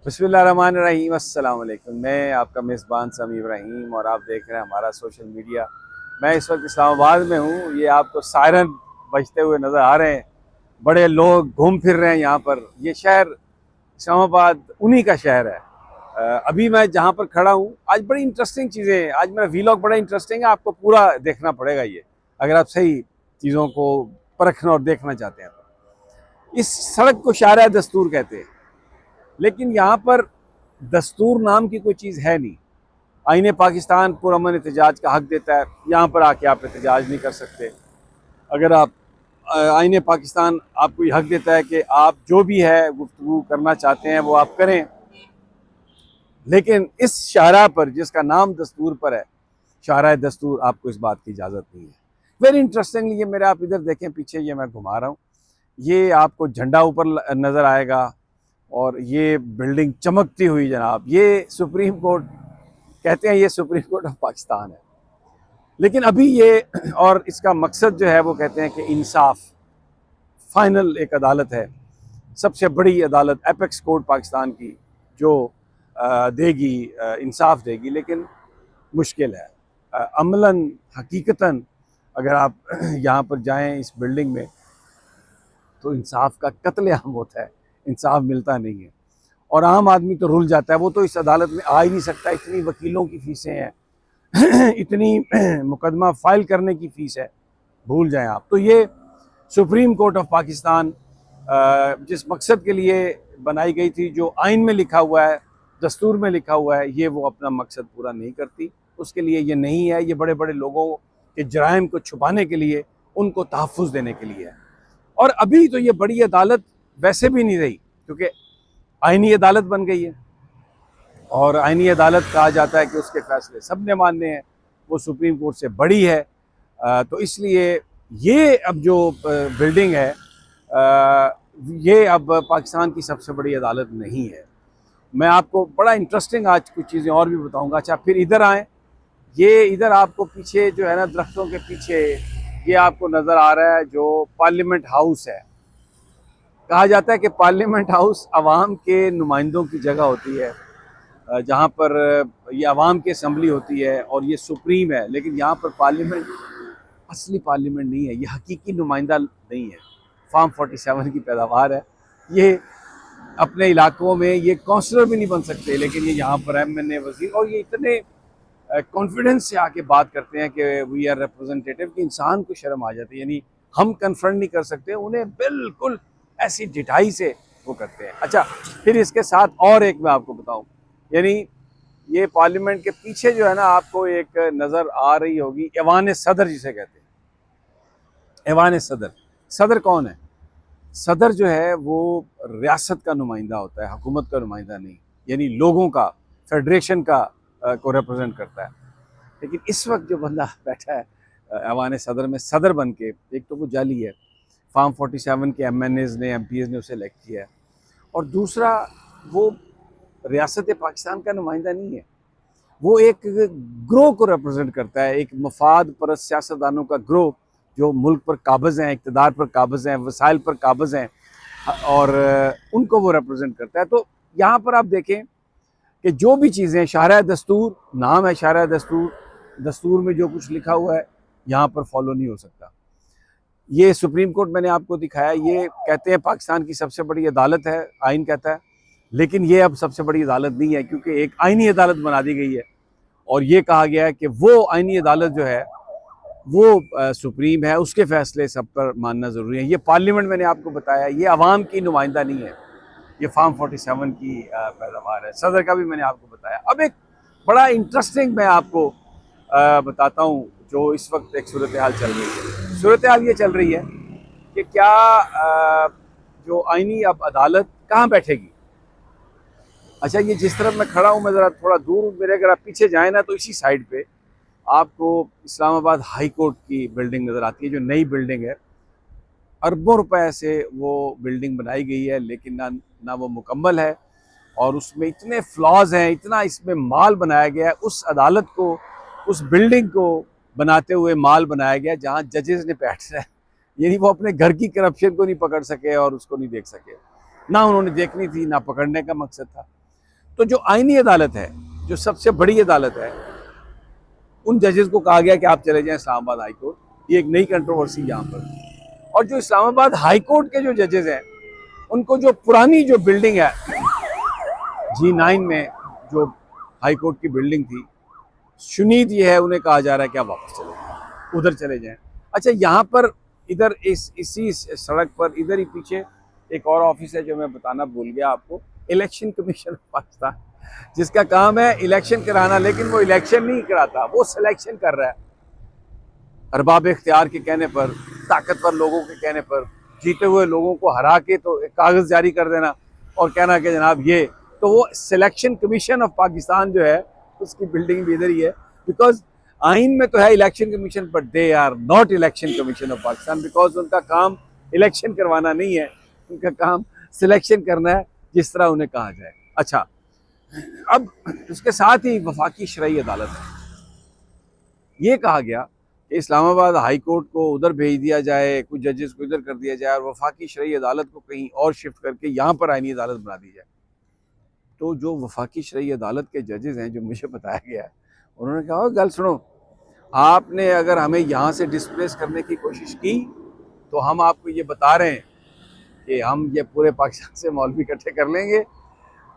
बिस्मिल्लाहिर्रहमानिर्रहीम। अस्सलाम वालेकुम। मैं आपका मेज़बान समी इब्राहिम और आप देख रहे हैं हमारा सोशल मीडिया। मैं इस वक्त इस्लामाबाद में हूँ। ये आपको सायरन बजते हुए नज़र आ रहे हैं। बड़े लोग घूम फिर रहे हैं यहाँ पर। ये शहर इस्लामाबाद उन्हीं का शहर है। अभी मैं जहाँ पर खड़ा हूँ, आज बड़ी इंटरेस्टिंग चीज़ें हैं। आज मेरा वीलॉग बड़ा इंटरेस्टिंग है, आपको पूरा देखना पड़ेगा ये, अगर आप सही चीज़ों को परखना और देखना चाहते हैं तो। इस सड़क को शारा दस्तूर कहते हैं, लेकिन यहाँ पर दस्तूर नाम की कोई चीज़ है नहीं। आईने पाकिस्तान पुरअमन एहतजाज का हक देता है, यहाँ पर आके आप एहतजाज नहीं कर सकते। अगर आप आईने पाकिस्तान आपको ये हक देता है कि आप जो भी है गुफ्तगू करना चाहते हैं वो आप करें, लेकिन इस शाहरा पर जिसका नाम दस्तूर पर है, शाहरा दस्तूर, आपको इस बात की इजाज़त नहीं है। वेरी इंटरेस्टिंगली, ये मेरे आप इधर देखें पीछे, ये मैं घुमा रहा हूँ, ये आपको झंडा ऊपर नज़र आएगा और ये बिल्डिंग चमकती हुई जनाब, ये सुप्रीम कोर्ट कहते हैं, ये सुप्रीम कोर्ट ऑफ पाकिस्तान है। लेकिन अभी ये और इसका मकसद जो है वो कहते हैं कि इंसाफ, फाइनल एक अदालत है, सबसे बड़ी अदालत एपेक्स कोर्ट पाकिस्तान की, जो देगी इंसाफ देगी। लेकिन मुश्किल है अमलन हकीकतन। अगर आप यहाँ पर जाएं इस बिल्डिंग में तो इंसाफ का कत्लेआम होता है, इंसाफ मिलता नहीं है और आम आदमी तो रुल जाता है। वो तो इस अदालत में आ ही नहीं सकता, इतनी वकीलों की फ़ीसें हैं इतनी मुकदमा फ़ाइल करने की फ़ीस है, भूल जाएं आप। तो ये सुप्रीम कोर्ट ऑफ पाकिस्तान जिस मकसद के लिए बनाई गई थी, जो आइन में लिखा हुआ है, दस्तूर में लिखा हुआ है, ये वो अपना मकसद पूरा नहीं करती। उसके लिए ये नहीं है, ये बड़े बड़े लोगों के जराइम को छुपाने के लिए, उनको तहफ़्फ़ुज़ देने के लिए है। और अभी तो ये बड़ी अदालत वैसे भी नहीं रही, क्योंकि आइनी अदालत बन गई है और आइनी अदालत कहा जाता है कि उसके फैसले सब ने मानने हैं, वो सुप्रीम कोर्ट से बड़ी है। तो इसलिए ये अब जो बिल्डिंग है, ये अब पाकिस्तान की सबसे बड़ी अदालत नहीं है। मैं आपको बड़ा इंटरेस्टिंग आज कुछ चीज़ें और भी बताऊंगा। अच्छा, फिर इधर आएँ, ये इधर आपको पीछे जो है ना, दरख्तों के पीछे ये आपको नज़र आ रहा है जो पार्लियामेंट हाउस है। कहा जाता है कि पार्लियामेंट हाउस आवाम के नुमाइंदों की जगह होती है, जहाँ पर ये आवाम की असम्बली होती है और ये सुप्रीम है। लेकिन यहाँ पर पार्लियामेंट असली पार्लियामेंट नहीं है, ये हकीकी नुमाइंदा नहीं है, फार्म 47 की पैदावार है। ये अपने इलाकों में ये काउंसलर भी नहीं बन सकते, लेकिन ये यहाँ पर MNA वजीर, और ये इतने कॉन्फिडेंस से आके बात करते हैं कि वी आर रिप्रेजेंटेटिव, कि इंसान को शर्म आ जाती है। यानी हम कन्फ्रंट नहीं कर सकते उन्हें, बिल्कुल ऐसी ढिठाई से वो करते हैं। अच्छा, फिर इसके साथ और एक मैं आपको बताऊं, यानी ये पार्लियामेंट के पीछे जो है ना, आपको एक नज़र आ रही होगी ऐवान सदर जिसे कहते हैं। ऐवान सदर, सदर कौन है? सदर जो है वो रियासत का नुमाइंदा होता है, हुकूमत का नुमाइंदा नहीं, यानी लोगों का, फेडरेशन का को रिप्रेजेंट करता है। लेकिन इस वक्त जो बंदा बैठा है ऐवान सदर में, सदर बन के, एक तो वो जाली है, फार्म 47 के MNAs ने, MPs ने उसे इलेक्ट किया है, और दूसरा वो रियासत पाकिस्तान का नुमाइंदा नहीं है। वो एक ग्रोह को रिप्रेजेंट करता है, एक मफाद परस्त सियासतदानों का ग्रोह, जो मुल्क पर काबिज़ हैं, इक़्तिदार पर काबिज़ हैं, वसाइल पर काबिज़ हैं, और उनको वो रिप्रेजेंट करता है। तो यहाँ पर आप देखें कि जो भी चीज़ें, शाहरा दस्तूर नाम है, शाहरा दस्तूर, दस्तूर में जो कुछ लिखा हुआ है यहाँ पर फॉलो नहीं हो सकता। ये सुप्रीम कोर्ट मैंने आपको दिखाया, ये कहते हैं पाकिस्तान की सबसे बड़ी अदालत है, आइन कहता है, लेकिन ये अब सबसे बड़ी अदालत नहीं है, क्योंकि एक आइनी अदालत बना दी गई है और ये कहा गया है कि वो आइनी अदालत जो है वो सुप्रीम है, उसके फैसले सब पर मानना ज़रूरी है। ये पार्लियामेंट मैंने आपको बताया, ये आवाम की नुमाइंदा नहीं है, ये फार्म 47 की पैदावार है। सदर का भी मैंने आपको बताया। अब एक बड़ा इंटरेस्टिंग मैं आपको बताता हूँ, जो इस वक्त एक सूरत हाल चल रही है। सूरत हाल ये चल रही है कि क्या जो आइनी अब अदालत कहाँ बैठेगी। अच्छा, ये जिस तरफ मैं खड़ा हूँ, मैं ज़रा थोड़ा दूर, मेरे अगर आप पीछे जाएँ ना, तो इसी साइड पे आपको इस्लामाबाद हाई कोर्ट की बिल्डिंग नज़र आती है, जो नई बिल्डिंग है। अरबों रुपए से वो बिल्डिंग बनाई गई है, लेकिन ना वो मुकम्मल है, और उसमें इतने फ्लॉज हैं, इतना इसमें माल बनाया गया है। उस अदालत को, उस बिल्डिंग को बनाते हुए माल बनाया गया जहाँ जजेस ने बैठना है, यानी वो अपने घर की करप्शन को नहीं पकड़ सके और उसको नहीं देख सके, ना उन्होंने देखनी थी, ना पकड़ने का मकसद था। तो जो आईनी अदालत है, जो सबसे बड़ी अदालत है, उन जजेस को कहा गया कि आप चले जाएं इस्लामाबाद हाई कोर्ट। ये एक नई कंट्रोवर्सी यहाँ पर। और जो इस्लामाबाद हाई कोर्ट के जो जजेस हैं, उनको जो पुरानी जो बिल्डिंग है G9 में, जो हाई कोर्ट की बिल्डिंग थी, शुनीद ये है, उन्हें कहा जा रहा है कि आप वापस चले जाएं, उधर चले जाएं। अच्छा, यहाँ पर इधर इसी सड़क पर इधर ही पीछे एक और ऑफिस है जो मैं बताना भूल गया आपको, इलेक्शन कमीशन ऑफ पाकिस्तान, जिसका काम है इलेक्शन कराना, लेकिन वो इलेक्शन नहीं कराता, वो सिलेक्शन कर रहा है। अरबाब इख्तियार के कहने पर, ताकतवर लोगों के कहने पर, जीते हुए लोगों को हरा के तो एक कागज़ जारी कर देना और कहना कि जनाब ये, तो वो सिलेक्शन कमीशन ऑफ पाकिस्तान जो है, उसकी बिल्डिंग भी इधर ही है। बिकॉज आइन में तो है election commission, but they are not election commission of Pakistan, because उनका काम इलेक्शन करवाना नहीं है, उनका काम सिलेक्शन करना है, जिस तरह उन्हें कहा जाए। अच्छा, अब उसके साथ ही वफाकी शरई अदालत है, ये कहा गया कि इस्लामाबाद हाई कोर्ट को उधर भेज दिया जाए, कुछ जजेस को इधर कर दिया जाए और वफाकी शरई अदालत को कहीं और शिफ्ट करके यहाँ पर आईनी अदालत बना दी जाए। तो जो वफाकी शरई अदालत के जजेस हैं, जो मुझे बताया गया है, उन्होंने कहा गल सुनो, आपने अगर हमें यहाँ से डिस्प्लेस करने की कोशिश की तो हम आपको ये बता रहे हैं कि हम ये पूरे पाकिस्तान से मौलवी इकट्ठे कर लेंगे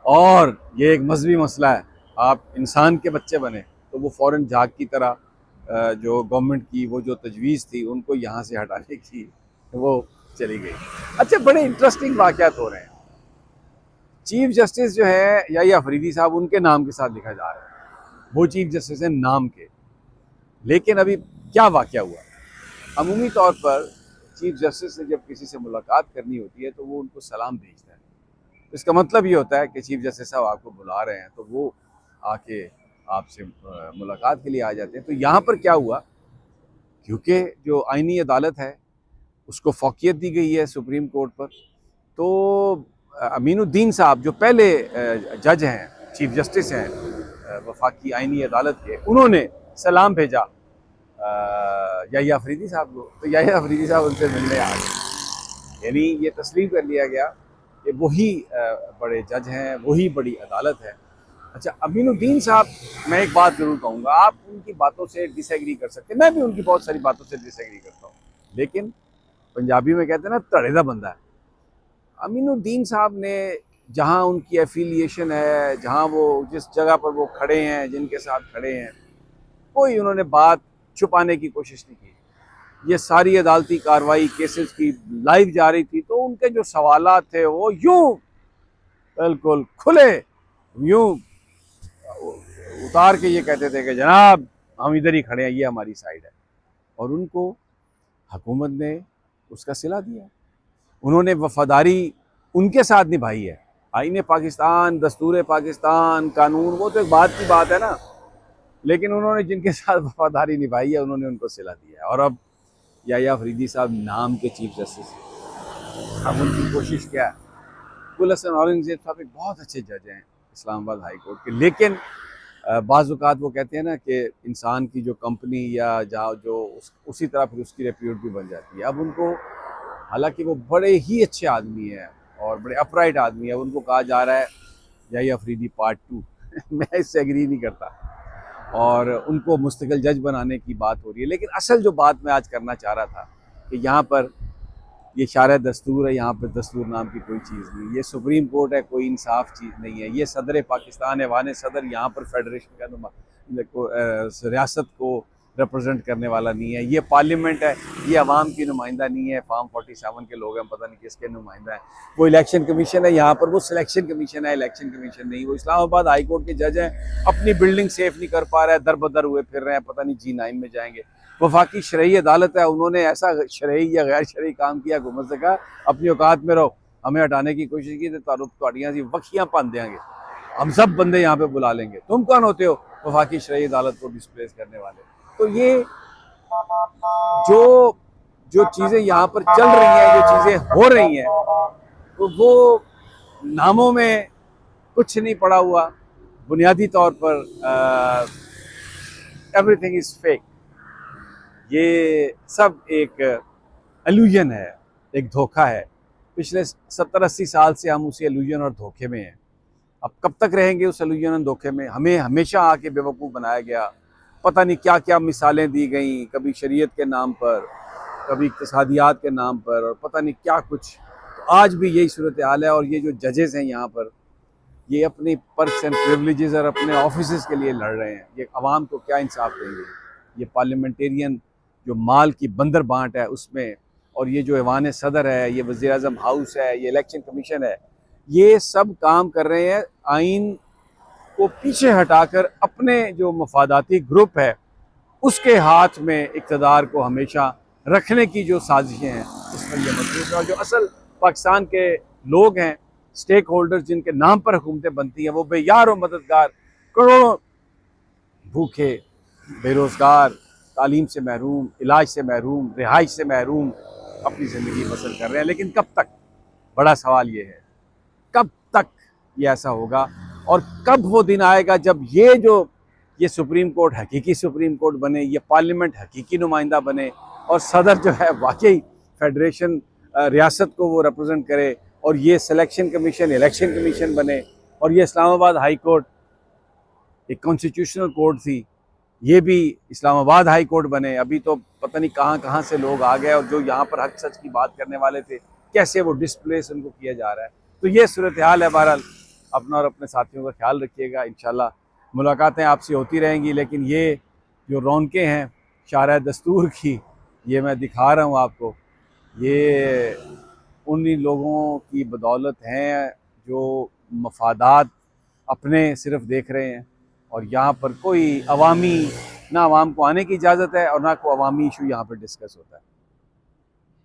और ये एक मजहबी मसला है, आप इंसान के बच्चे बने। तो वो फ़ौरन झाग की तरह जो गवर्नमेंट की वो जो तजवीज़ थी उनको यहाँ से हटाने की, वो चली गई। अच्छा, बड़े इंटरेस्टिंग वाक़यात हो रहे हैं। चीफ जस्टिस जो है या अफरीदी साहब, उनके नाम के साथ लिखा जा रहा है, वो चीफ जस्टिस हैं नाम के। लेकिन अभी क्या वाक़या हुआ, अमूमी तौर पर चीफ जस्टिस से जब किसी से मुलाकात करनी होती है तो वो उनको सलाम भेजता है। इसका मतलब ये होता है कि चीफ जस्टिस साहब आपको बुला रहे हैं, तो वो आके आपसे मुलाकात के लिए आ जाते हैं। तो यहाँ पर क्या हुआ, क्योंकि जो आईनी अदालत है उसको फ़ौक़ियत दी गई है सुप्रीम कोर्ट पर, तो अमीनुद्दीन साहब जो पहले जज हैं, चीफ जस्टिस हैं वफाकी आईनी अदालत के, उन्होंने सलाम भेजा याहिया अफरीदी साहब को। तो याहिया अफरीदी साहब उनसे मिलने आ गए, यानी ये तस्लीम कर लिया गया कि वही बड़े जज हैं, वही बड़ी अदालत है। अच्छा, अमीनुद्दीन साहब, मैं एक बात ज़रूर कहूँगा, आप उनकी बातों से डिसएग्री कर सकते हैं, मैं भी उनकी बहुत सारी बातों से डिसएग्री करता हूँ, लेकिन पंजाबी में कहते हैं ना, तड़ेदा बंदा है। अमीनुद्दीन साहब ने जहाँ उनकी एफिलिएशन है, जहाँ वो जिस जगह पर वो खड़े हैं, जिनके साथ खड़े हैं, कोई उन्होंने बात छुपाने की कोशिश नहीं की। ये सारी अदालती कार्रवाई केसेस की लाइव जा रही थी, तो उनके जो सवालात थे वो यूं बिल्कुल खुले, यूं उतार के ये कहते थे कि जनाब हम इधर ही खड़े हैं, ये हमारी साइड है। और उनको हुकूमत ने उसका सिला दिया, उन्होंने वफादारी उनके साथ निभाई है। आईने पाकिस्तान, दस्तूर पाकिस्तान, कानून, वो तो एक बात की बात है ना, लेकिन उन्होंने जिनके साथ वफादारी निभाई है उन्होंने उनको सिला दिया है। और अब याहिया अफरीदी साहब नाम के चीफ जस्टिस, अब उनकी कोशिश क्या है। अबुल हसन औरंगज़ेब साहब एक बहुत अच्छे जज हैं इस्लामाबाद हाई कोर्ट के, लेकिन बाज़ औक़ात वो कहते हैं ना कि इंसान की जो कंपनी या जहाँ जो उसी तरह फिर उसकी रेप्यूट भी बन जाती है। अब उनको, हालांकि वो बड़े ही अच्छे आदमी हैं और बड़े अपराइट आदमी है, उनको कहा जा रहा है याहिया अफरीदी पार्ट 2 मैं इससे एग्री नहीं करता, और उनको मुस्तकिल जज बनाने की बात हो रही है। लेकिन असल जो बात मैं आज करना चाह रहा था कि यहाँ पर ये शार दस्तूर है, यहाँ पर दस्तूर नाम की कोई चीज़ नहीं, ये सुप्रीम कोर्ट है, कोई इंसाफ चीज़ नहीं है, ये सदर पाकिस्तान है, वाने सदर, यहाँ पर फेडरेशन का रियासत को रिप्रेजेंट करने वाला नहीं है, ये पार्लियामेंट है, ये अवाम की नुमाइंदा नहीं है, फार्म 47 के लोग हैं, पता नहीं किसके नुमाइंदा है। वो इलेक्शन कमीशन है यहाँ पर, वो सिलेक्शन कमीशन है, इलेक्शन कमीशन नहीं। वो इस्लामाबाद हाई कोर्ट के जज हैं, अपनी बिल्डिंग सेफ नहीं कर पा रहे हैं, दर बदर हुए फिर रहे हैं, पता नहीं G9 में जाएंगे। वफाकी शरई अदालत है, उन्होंने ऐसा शरई या गैर शरई काम किया, हुकूमत से कहा अपनी औकात में रहो, हमें हटाने की कोशिश की तो तुहाड़ियां सी वखियां भन देंगे, हम सब बंदे यहाँ पे बुला लेंगे, तुम कौन होते हो वफाकी शरई अदालत को डिस्प्लेस करने वाले। तो ये जो जो चीज़ें यहाँ पर चल रही हैं, जो चीज़ें हो रही हैं, तो वो नामों में कुछ नहीं पड़ा हुआ, बुनियादी तौर पर एवरीथिंग इज़ फेक। ये सब एक एल्यूजन है, एक धोखा है। पिछले 70-80 साल से हम उसी एल्यूजन और धोखे में हैं। अब कब तक रहेंगे उस इल्यूजन धोखे में? हमें हमेशा आके बेवकूफ़ बनाया गया, पता नहीं क्या क्या मिसालें दी गई, कभी शरीयत के नाम पर, कभी इक़्तिसादियात के नाम पर, और पता नहीं क्या कुछ। तो आज भी यही सूरत हाल है। और ये जो जजेस हैं यहाँ पर, ये अपनी पर्क्स एंड प्रिविलेजेस और अपने ऑफिस के लिए लड़ रहे हैं। ये अवाम को क्या इंसाफ देंगे? ये पार्लियामेंटेरियन जो माल की बंदर बांट है उसमें, और ये जो ऐवान सदर है, ये वज़ीर आज़म हाउस है, ये इलेक्शन कमीशन है, ये सब काम कर रहे हैं आइन को पीछे हटाकर अपने जो मफादाती ग्रुप है उसके हाथ में इक़्तिदार को हमेशा रखने की जो साजिशें हैं, इसमें ये मजबूत है। और जो असल पाकिस्तान के लोग हैं, स्टेक होल्डर्स जिनके नाम पर हुकूमतें बनती हैं, वो बेयार और मददगार करोड़ों भूखे, बेरोज़गार, तालीम से महरूम, इलाज से महरूम, रिहाइश से महरूम अपनी ज़िंदगी बसर कर रहे हैं। लेकिन कब तक? बड़ा सवाल ये है, कब तक ये ऐसा होगा? और कब वो दिन आएगा जब ये सुप्रीम कोर्ट हकीकी सुप्रीम कोर्ट बने, ये पार्लियामेंट हकीकी नुमाइंदा बने, और सदर जो है वाकई फेडरेशन रियासत को वो रिप्रेजेंट करे, और ये सिलेक्शन कमीशन इलेक्शन कमीशन बने, और ये इस्लामाबाद हाई कोर्ट एक कॉन्स्टिट्यूशनल कोर्ट थी, ये भी इस्लामाबाद हाई कोर्ट बने। अभी तो पता नहीं कहाँ कहाँ से लोग आ गए, और जो यहाँ पर हक सच की बात करने वाले थे, कैसे वो डिस्प्लेस उनको किया जा रहा है। तो ये सूरत हाल है। बहरहाल अपना और अपने साथियों का ख्याल रखिएगा। इंशाल्लाह मुलाकातें आपसे होती रहेंगी, लेकिन ये जो रौनकें हैं शारा दस्तूर की, ये मैं दिखा रहा हूँ आपको, ये उन्हीं लोगों की बदौलत हैं जो मफादात अपने सिर्फ देख रहे हैं। और यहाँ पर कोई अवामी, ना अवाम को आने की इजाज़त है और ना कोई अवामी इशू यहाँ पर डिस्कस होता है।